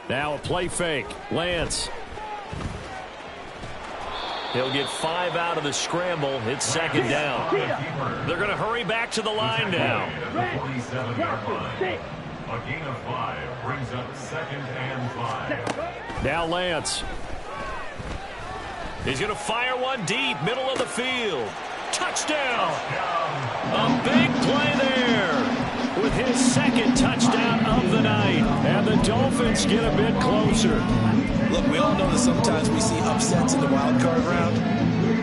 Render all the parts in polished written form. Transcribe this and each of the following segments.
Now a play fake. Lance. He'll get 5 out of the scramble. It's second down. They're going to hurry back to the line now. A gain of 5 brings up 2nd and 5. Now Lance. He's going to fire one deep, middle of the field. Touchdown! A big play there with his 2nd touchdown of the night. And the Dolphins get a bit closer. Look, we all know that sometimes we see upsets in the wild card round.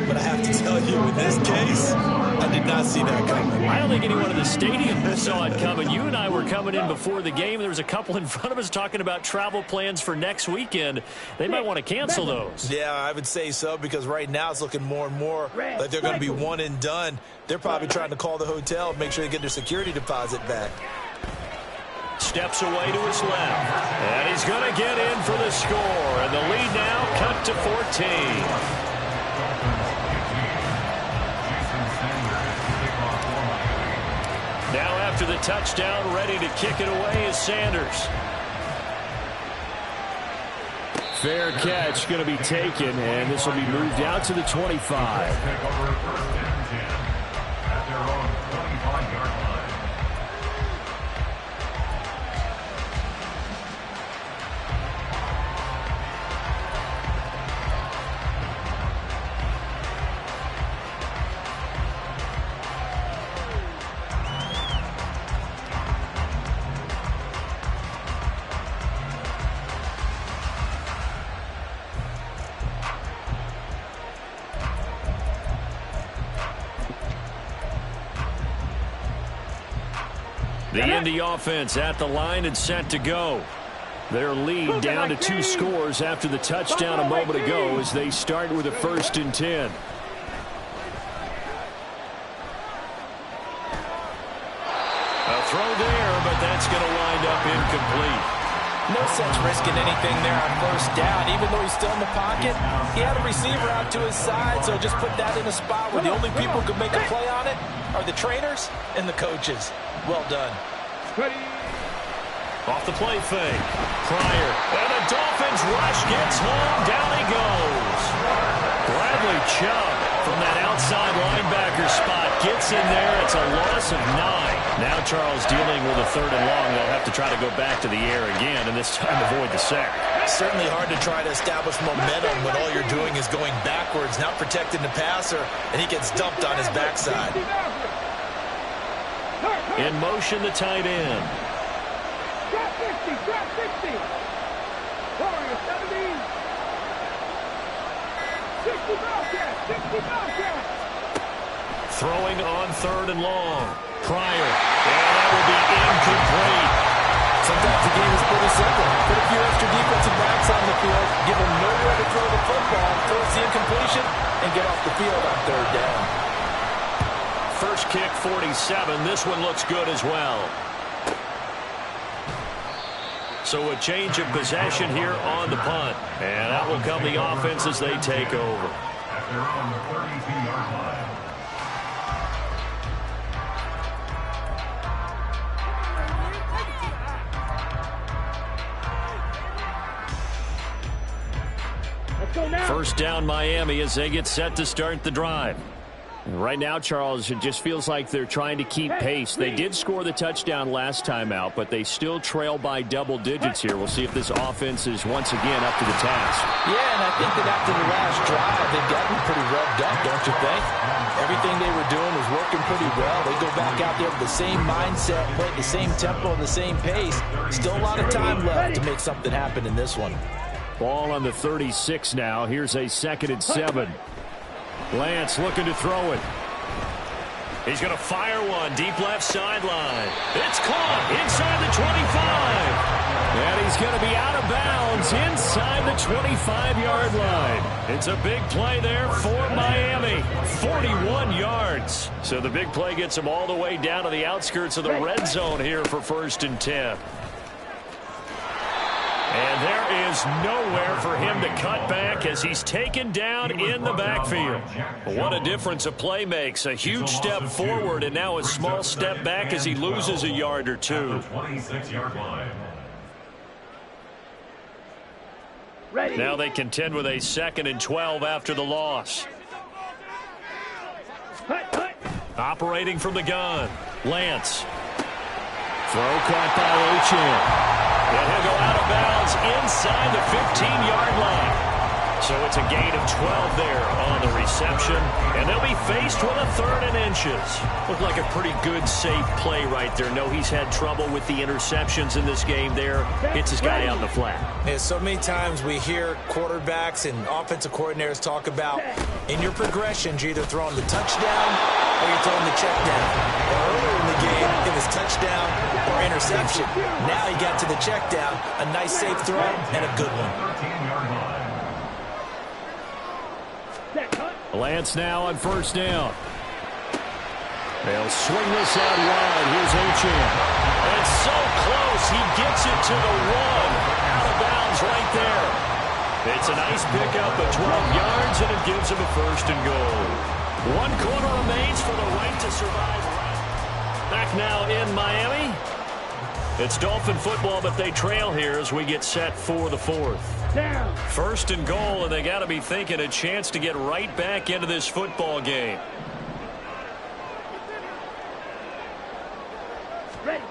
But I have to tell you, in this case, I did not see that coming. I don't think anyone in the stadium saw it coming. You and I were coming in before the game. There was a couple in front of us talking about travel plans for next weekend. They might want to cancel those. Yeah, I would say so, because right now it's looking more and more like they're going to be one and done. They're probably trying to call the hotel and make sure they get their security deposit back. Steps away to his left. And he's going to get in for the score. And the lead now cut to 14. Now after the touchdown, ready to kick it away is Sanders. Fair catch going to be taken, and this will be moved out to the 25. The Indy offense at the line and set to go. Their lead down to 2 scores after the touchdown a moment ago as they start with a 1st and 10. A throw there, but that's going to wind up incomplete. No sense risking anything there on 1st down. Even though he's still in the pocket, he had a receiver out to his side, so just put that in a spot where the only people who can make a play on it are the trainers and the coaches. Well done. Off the play fake. Pryor. And the Dolphins rush gets home. Down he goes. Bradley Chubb from that outside linebacker spot gets in there. It's a loss of 9. Now Charles dealing with a 3rd and long. They'll have to try to go back to the air again, and this time avoid the sack. Certainly hard to try to establish momentum when all you're doing is going backwards, not protecting the passer, and he gets dumped on his backside. In motion, the tight end. Drop 50, drop 50. Warrior 17. 60 Bobcat, 60 Bobcat. Throwing on 3rd and long. Pryor. And that will be incomplete. Sometimes the game is pretty simple. Put a few extra defensive backs on the field, give them nowhere to throw the football, force the incompletion, and get off the field on 3rd down. First kick, 47. This one looks good as well. So a change of possession here on the punt. And that will come the offense as they take over. At their own 32-yard line. First down Miami as they get set to start the drive. Right now, Charles, it just feels like they're trying to keep pace. They did score the touchdown last time out, but they still trail by double digits here. We'll see if this offense is once again up to the task. Yeah, and I think that after the last drive, they've gotten pretty revved up, don't you think? Everything they were doing was working pretty well. They go back out there with the same mindset, play at the same tempo and the same pace. Still a lot of time left to make something happen in this one. Ball on the 36 now. Here's a 2nd and 7. Lance looking to throw it. He's going to fire one deep left sideline. It's caught inside the 25. And he's going to be out of bounds inside the 25-yard line. It's a big play there for Miami. 41 yards. So the big play gets him all the way down to the outskirts of the red zone here for 1st and 10. And there is nowhere for him to cut back as he's taken down in the backfield. What a difference a play makes. A huge step forward and now a small step back as he loses a yard or two. 26-yard line. Ready. Now they contend with a 2nd and 12 after the loss. Operating from the gun, Lance. Throw caught by Achane. And he'll go out of bounds inside the 15-yard line. So it's a gain of 12 there on the reception. And they'll be faced with a 3rd and inches. Looked like a pretty good, safe play right there. No, he's had trouble with the interceptions in this game there. Hits his guy out in the flat. Yeah, so many times we hear quarterbacks and offensive coordinators talk about in your progressions, you're either throwing the touchdown or you're throwing the check down. Earlier in the game, it was touchdown or interception. Now he got to the check down, a nice safe throw and a good one. 13-yard line. Lance now on 1st down. They'll swing this out wide. Here's Achane. It's so close. He gets it to the 1. Out of bounds right there. It's a nice pickup of 12 yards, and it gives him a 1st and goal. 1 quarter remains for the right to survive. Back now in Miami. It's Dolphin football, but they trail here as we get set for the 4th. Down. 1st and goal, and they got to be thinking a chance to get right back into this football game. Ready.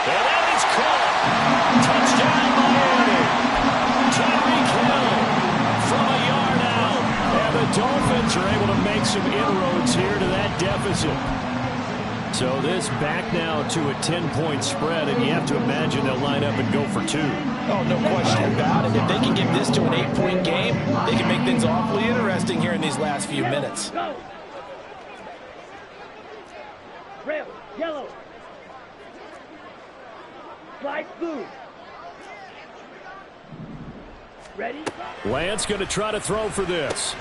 And that is caught. Touchdown, Miami. Tyreek Hill from a yard out. And the Dolphins are able to make some inroads here to that deficit. So this back now to a 10-point spread, and you have to imagine they'll line up and go for 2. Oh, no question about it. If they can get this to an 8-point game, they can make things awfully interesting here in these last few minutes. Go. Red, yellow. Slide blue. Ready? Lance going to try to throw for this.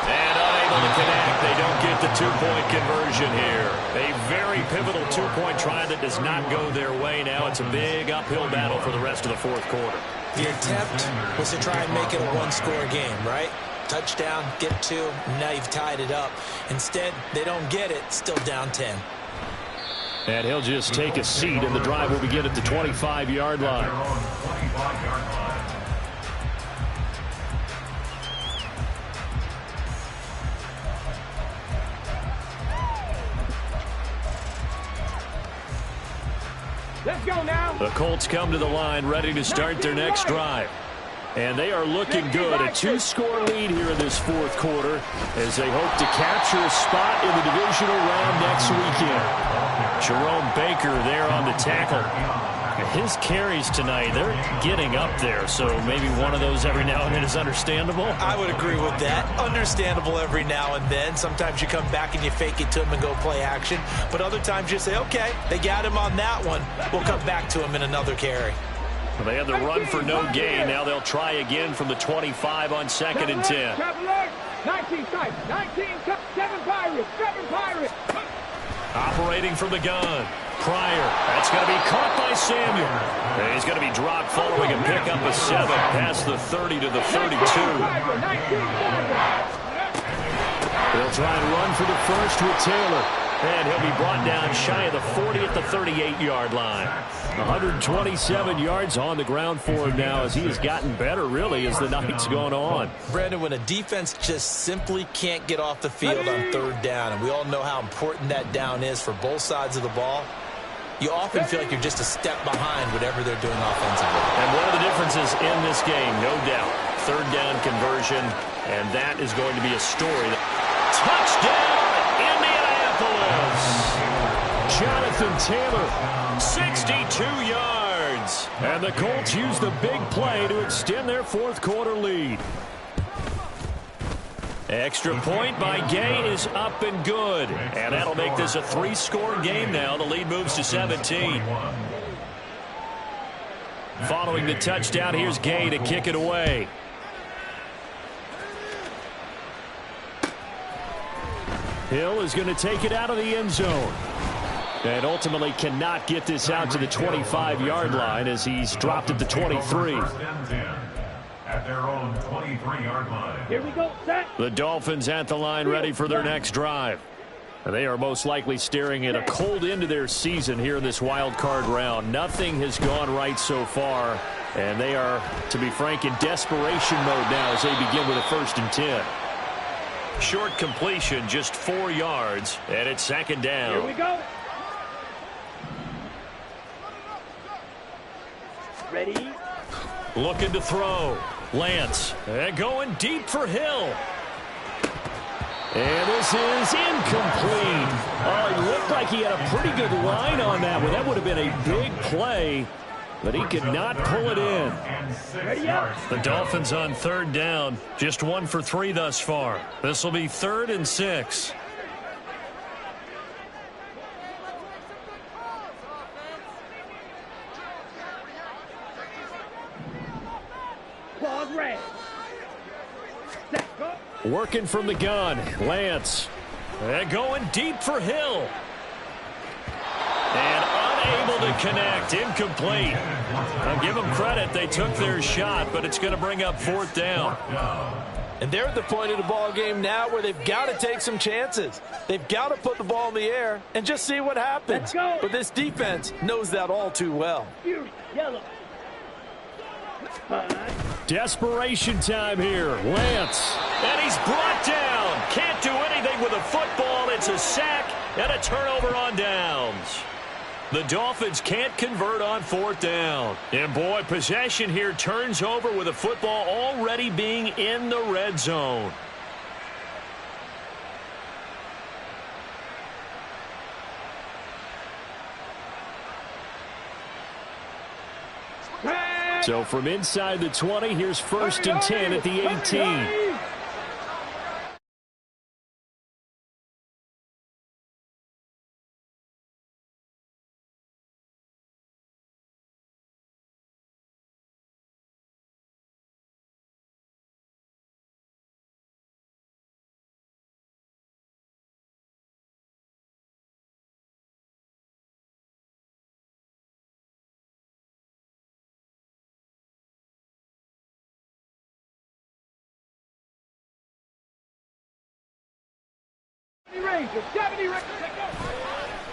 And unable to connect. They don't get the 2-point conversion here. A very pivotal 2-point try that does not go their way. Now it's a big uphill battle for the rest of the 4th quarter. The attempt was to try and make it a 1-score game, right? Touchdown, get 2, now you've tied it up. Instead, they don't get it, still down 10. And he'll just take a seat, and the drive will begin at the 25-yard line. 25-yard line. Let's go now. The Colts come to the line ready to start their next drive. And they are looking good. A 2-score lead here in this 4th quarter as they hope to capture a spot in the divisional round next weekend. Jerome Baker there on the tackle. His carries tonight, they're getting up there, so maybe one of those every now and then is understandable. I would agree with that. Understandable every now and then. Sometimes you come back and you fake it to him and go play action. But other times you say, okay, they got him on that one. We'll come back to him in another carry. Well, they had the run for no gain. Now they'll try again from the 25 on 2nd and 10. Traveler, 19 type, 19 type, 7 Pirates, 7 Pirates. Operating from the gun. Pryor. That's going to be caught by Samuel. And he's going to be dropped following a pickup of 7 past the 30 to the 32. They'll try and run for the 1st with Taylor. And he'll be brought down shy of the 40 at the 38-yard line. 127 yards on the ground for him now as he has gotten better, really, as the night's gone on. Brandon, when a defense just simply can't get off the field on 3rd down, and we all know how important that down is for both sides of the ball, you often feel like you're just a step behind whatever they're doing offensively. And one of the differences in this game, no doubt, 3rd down conversion, and that is going to be a story. Touchdown, Indianapolis! Jonathan Taylor, 62 yards. And the Colts use the big play to extend their 4th quarter lead. Extra point by Gay is up and good. And that'll make this a 3-score game now. The lead moves to 17. Following the touchdown, here's Gay to kick it away. Hill is going to take it out of the end zone. And ultimately cannot get this out to the 25-yard line as he's dropped at the 23. At their own 23-yard line. Here we go, set. The Dolphins at the line ready for their next drive. They are most likely staring at a cold end to their season here in this wild card round. Nothing has gone right so far, and they are, to be frank, in desperation mode now as they begin with a 1st and 10. Short completion, just 4 yards, and it's 2nd down. Here we go. Ready? Looking to throw. Lance. And going deep for Hill. And this is incomplete. Oh, it looked like he had a pretty good line on that one. That would have been a big play, but he could not pull it in. The Dolphins on 3rd down. Just 1 for 3 thus far. This will be 3rd and 6. Claws red. Set, go. Working from the gun. Lance. And going deep for Hill. And unable to connect. Incomplete. I'll give them credit. They took their shot, but it's going to bring up 4th down. And they're at the point of the ball game now where they've got to take some chances. They've got to put the ball in the air and just see what happens. Let's go. But this defense knows that all too well. Yellow. Desperation time here. Lance. And he's brought down. Can't do anything with a football. It's a sack and a turnover on downs. The Dolphins can't convert on 4th down. And boy, possession here turns over with a football already being in the red zone. So from inside the 20, here's 1st and 10 at the 18.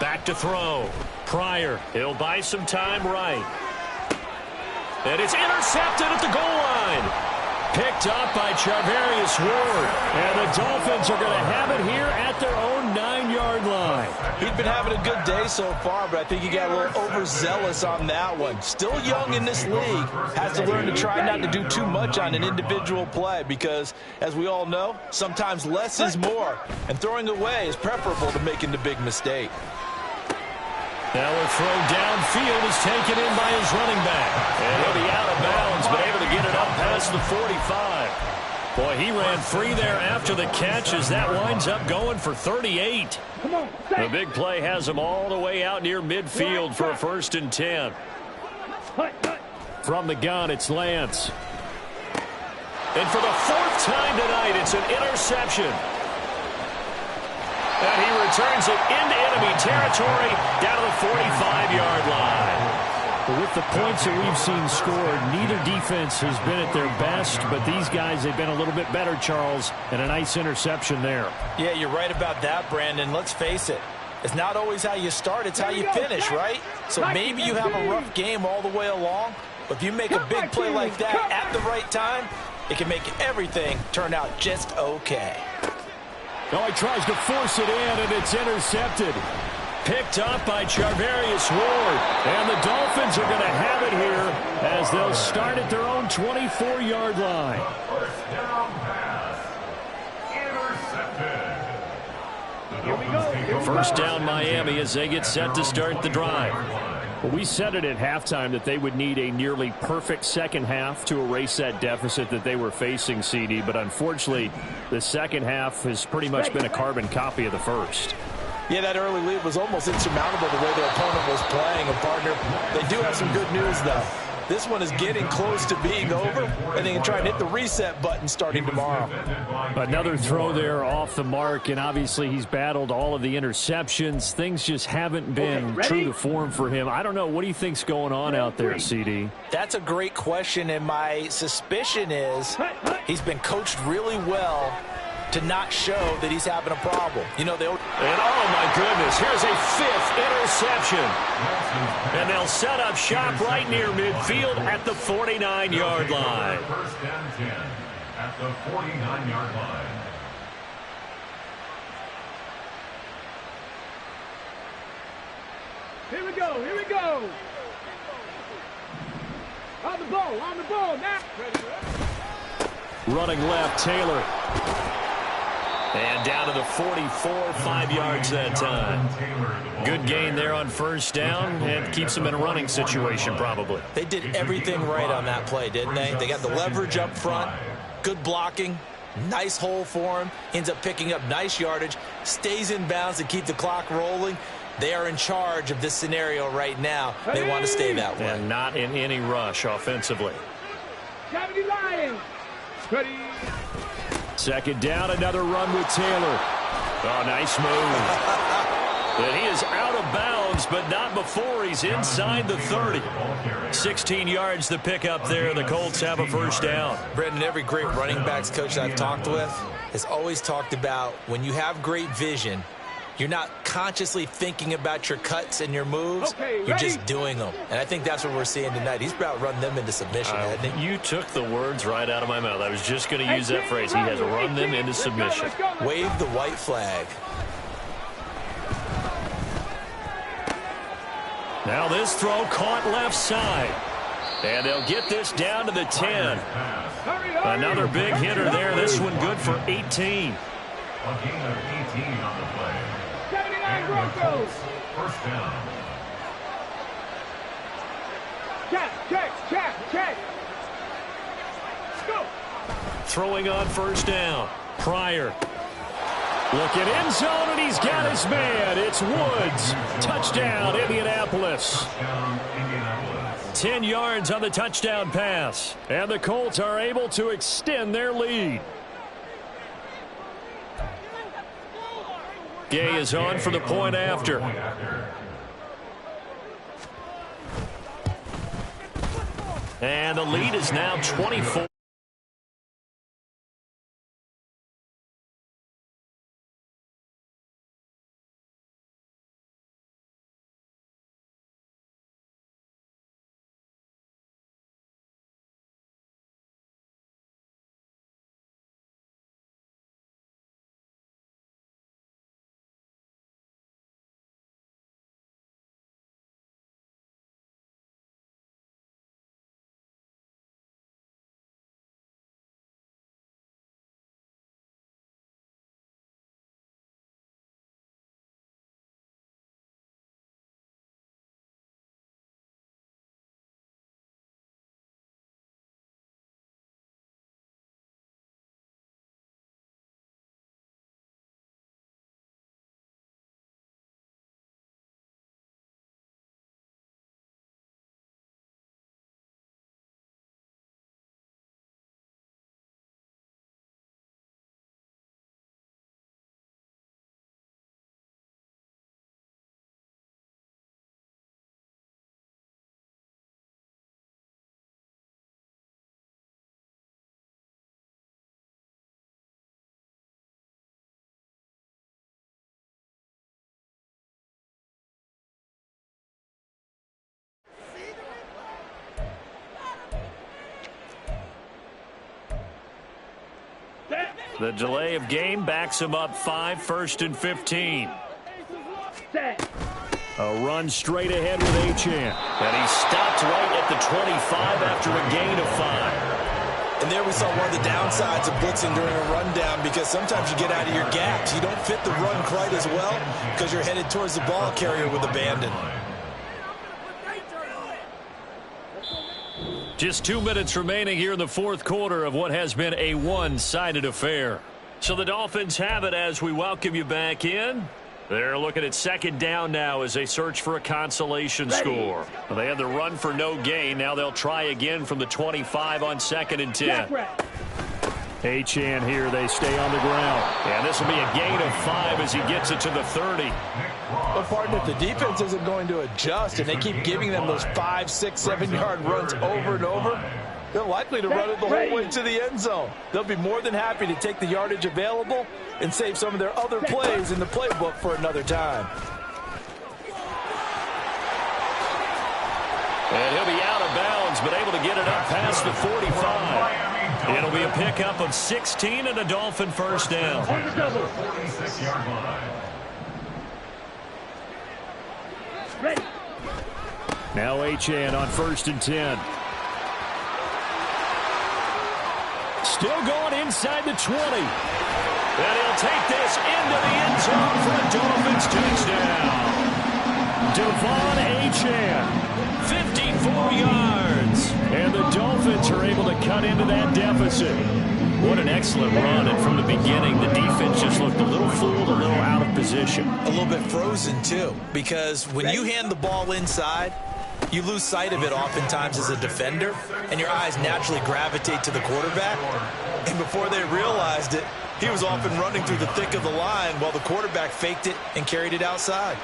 Back to throw. Pryor. He'll buy some time right. And it's intercepted at the goal line. Picked up by Charvarius Ward. And the Dolphins are going to have it here at their own 9-yard line. He's been having a good day so far, but I think he got a little overzealous on that one. Still young in this league. Has to learn to try not to do too much on an individual play because, as we all know, sometimes less is more. And throwing away is preferable to making the big mistake. Now a throw downfield is taken in by his running back. And he'll be out of bounds, but able to get it up past the 45. Boy, he ran free there after the catch as that winds up going for 38. The big play has him all the way out near midfield for a 1st and 10. From the gun, it's Lance. And for the 4th time tonight, it's an interception. And he returns it into enemy territory down to the 45-yard line. But with the points that we've seen scored, neither defense has been at their best, but these guys, they've been a little bit better, Charles, and a nice interception there. Yeah, you're right about that, Brandon. Let's face it. It's not always how you start, it's how you finish, right? So maybe you have a rough game all the way along, but if you make a big play like that at the right time, it can make everything turn out just okay. Oh, he tries to force it in, and it's intercepted. Picked up by Charvarius Ward. And the Dolphins are going to have it here as they'll start at their own 24-yard line. First down pass. Intercepted. Here we go. First down Miami as they get set to start the drive. Well, we said it at halftime that they would need a nearly perfect second half to erase that deficit that they were facing, CD. But unfortunately, the second half has pretty much been a carbon copy of the first. Yeah, that early lead was almost insurmountable the way their opponent was playing. And, partner, they do have some good news, though. This one is getting close to being over, and they can try and hit the reset button starting tomorrow. Another throw there off the mark, and obviously he's battled all of the interceptions. Things just haven't been true to form for him. I don't know. What do you think's going on out there, CD? That's a great question, and my suspicion is he's been coached really well to not show that he's having a problem. You know, and oh my goodness, here's a 5th interception. And they'll set up shop right near midfield at the 49-yard line. First and 10 at the 49-yard line. Here we go, here we go. On the ball, now. Running left, Taylor. And down to the 44, 5 yards that time. Good gain there on first down and keeps them in a running situation probably. They did everything right on that play, didn't they? They got the leverage up front, good blocking, nice hole for him, ends up picking up nice yardage, stays in bounds to keep the clock rolling. They are in charge of this scenario right now. They want to stay that way. And not in any rush offensively. 70 Lions. Ready. Second down, another run with Taylor. Oh, nice move. And he is out of bounds, but not before he's inside the 30. 16 yards to pick up there. The Colts have a first down. Brendan, every great running backs coach I've talked with has always talked about when you have great vision, you're not consciously thinking about your cuts and your moves. You're just doing them. And I think that's what we're seeing tonight. He's about run them into submission, hasn't he? You took the words right out of my mouth. I was just going to use that phrase. He has run them into submission. Wave the white flag. Now this throw caught left side. And they'll get this down to the 10. Another big hitter there. This one good for 18. A gain of 18 on the play. 79 Broncos. First down. Check. Go. Throwing on first down. Pryor. Looking end zone, and he's got his man. It's Woods. Touchdown, Indianapolis. Touchdown, Indianapolis. 10 yards on the touchdown pass. And the Colts are able to extend their lead. Gay is on for the point after. And the lead is now 24. The delay of game backs him up 5, 1st and 15. A run straight ahead with Achane. And he stopped right at the 25 after a gain of 5. And there we saw one of the downsides of blitzing during a rundown, because sometimes you get out of your gaps. You don't fit the run quite as well because you're headed towards the ball carrier with abandon. Just 2 minutes remaining here in the fourth quarter of what has been a one-sided affair. So the Dolphins have it as we welcome you back in. They're looking at second down now as they search for a consolation score. Well, they had the run for no gain. Now they'll try again from the 25 on 2nd and 10. Achane here. They stay on the ground. And this will be a gain of 5 as he gets it to the 30. But partner, if the defense isn't going to adjust and they keep giving them those 5, 6, 7 yard runs over and over, They're likely to run it the whole way to the end zone. They'll be more than happy to take the yardage available and save some of their other plays in the playbook for another time. And he'll be out of bounds, but able to get it up past the 45. It'll be a pickup of 16 and a Dolphin first down. 46-yard line. Now Achane on 1st and 10. Still going inside the 20. And he'll take this into the end zone for a Dolphins touchdown. Devon Achane, 54 yards. And the Dolphins are able to cut into that deficit. What an excellent run. And from the beginning, the defense just looked a little fooled, a little out of position. A little bit frozen, too, because when you hand the ball inside, you lose sight of it oftentimes as a defender, and your eyes naturally gravitate to the quarterback. And before they realized it, he was off and running through the thick of the line while the quarterback faked it and carried it outside.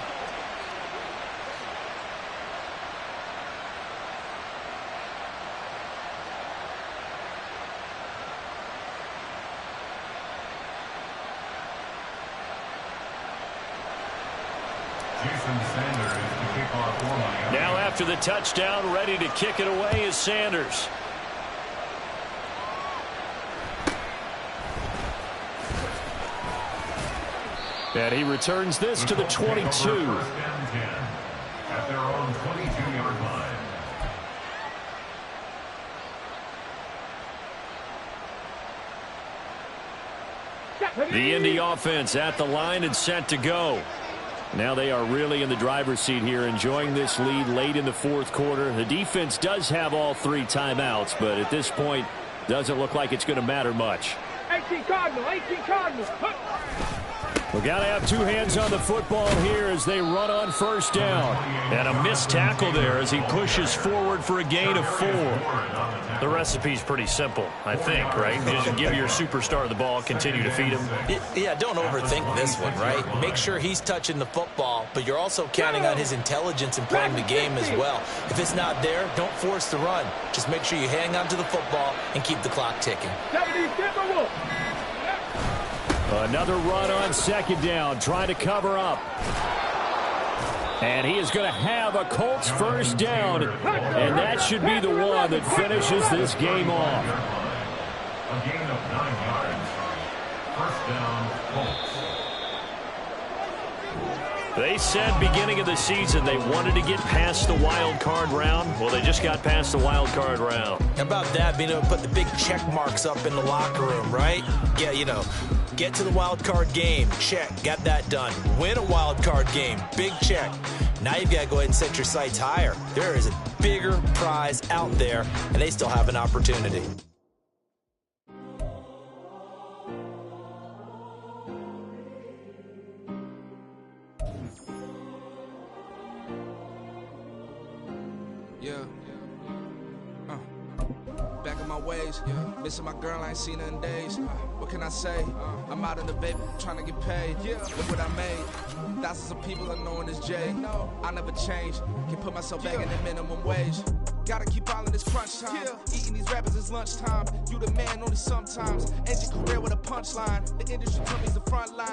Now after the touchdown, ready to kick it away is Sanders. And he returns this to the 22. At their own 22-yard line. The Indy offense at the line and set to go. Now they are really in the driver's seat here, enjoying this lead late in the fourth quarter. The defense does have all 3 timeouts, but at this point, doesn't look like it's going to matter much. 18 Cardinal, 18 Cardinal. We've got to have 2 hands on the football here as they run on first down. And a missed tackle there as he pushes forward for a gain of 4. The recipe's pretty simple, I think, right? Just give your superstar the ball, continue to feed him. Yeah, don't overthink this one, right? Make sure he's touching the football, but you're also counting on his intelligence in playing the game as well. If it's not there, don't force the run. Just make sure you hang on to the football and keep the clock ticking. Another run on second down, trying to cover up. And he is going to have a Colts first down, and that should be the one that finishes this game off. A gain of 9 yards. First down, Colts. They said beginning of the season they wanted to get past the wild card round. Well, they just got past the wild card round. How about that, being able to put the big check marks up in the locker room, right? Yeah, you know, get to the wild card game, check, got that done. Win a wild card game, big check. Now you've got to go ahead and set your sights higher. There is a bigger prize out there, and they still have an opportunity. Yeah. Back in my ways. Missing my girl, I ain't seen her in days. What can I say? I'm out in the vape, trying to get paid. Look what I made. Thousands of people are knowing this Jay. I never change. Can put myself back in the minimum wage. Gotta keep all in this crunch time. Eating these rappers is lunchtime. You the man only sometimes. End your career with a punchline. The industry company's the front line.